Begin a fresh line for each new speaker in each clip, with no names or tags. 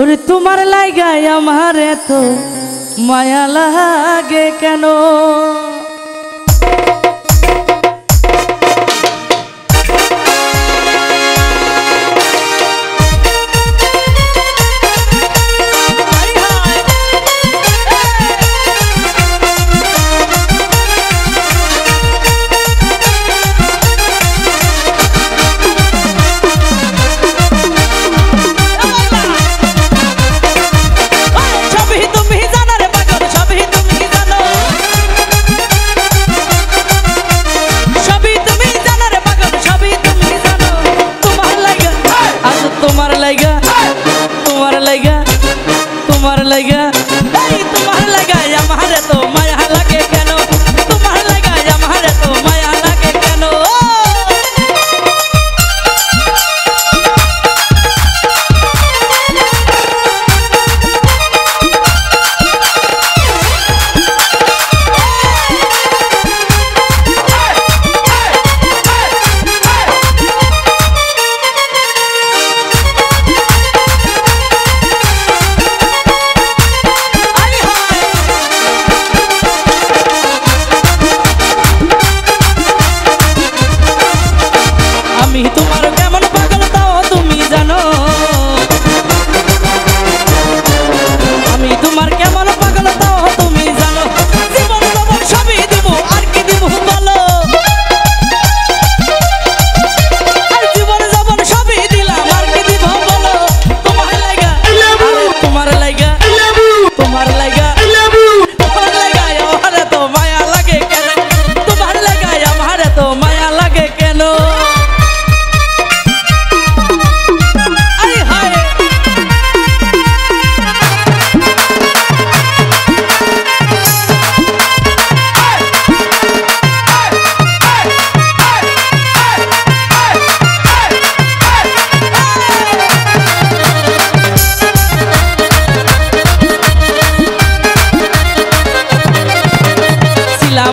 ওরে তোমার লাগায় আমার এত মায়া লাগে কেন? তোমার লাগা এই তোমার লাগা আমার এত মায়া লাগে কেন? তোমার লাগা আমার এত মায়া লাগে কেন?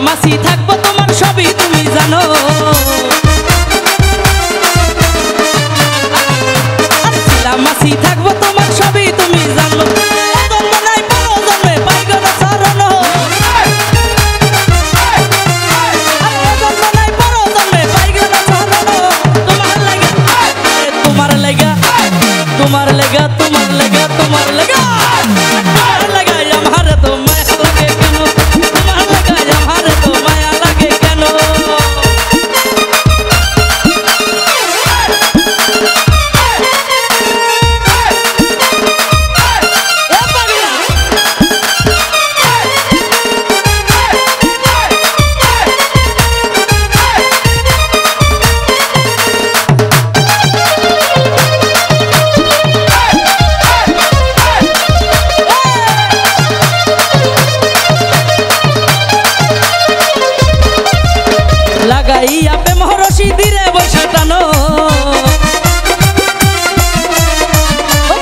মাসি থাকবো তোমার সবই তুমি জানো, মাসি থাকবো তোমার সবই তুমি জানো। তোমার লেগা তোমার লেগা তোমার লেগা তোমার লেগা তোমার লেগা আমার তো মায়া লাগে কেন? তোমার লেগা আমার তো মায়া লাগে কেন? লাগাইয়া প্রেম রশি দিরে বৈশা টানো,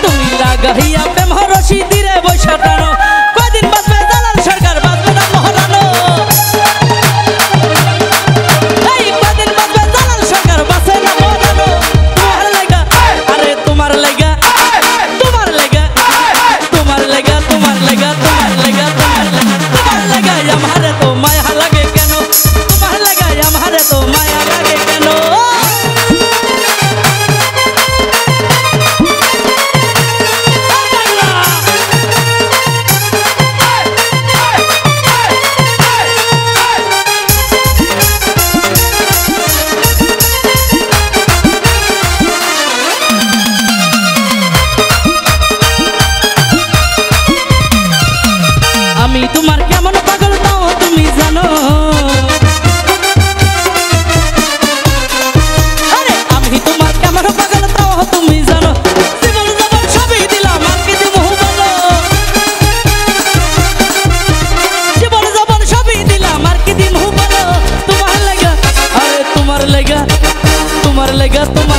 তুমি লাগাইয়া প্রেম রশি দিরে বৈশা টানো। কয়দিন বাঁচবে দালাল সরকার, বাঁচবে না মহারানো। এই কয়দিন বাঁচবে দালাল সরকার, বাঁচে না মহারানো। তোমার লেগা আরে তোমার লেগা তোমার লেগা তোমার লেগা তোমার লেগা তোমার লেগা তোমার লেগা তোমার লেগা আমার তো মায়া লাগে কেন? তোমার লেগা আমার তো মায়া লাগে কেন? আমি তোমার কেমন পাগল তাও তুমি জানো, আরে আমি তোমার কেমন পাগল তাও তুমি জানো। জীবন জীবন সবই দিলাম আর কি দিব বলো, জীবন জীবন সবই দিলাম আর কি দিব বলো। তোমার লেগা আরে তোমার লেগা তোমার লেগা তোমার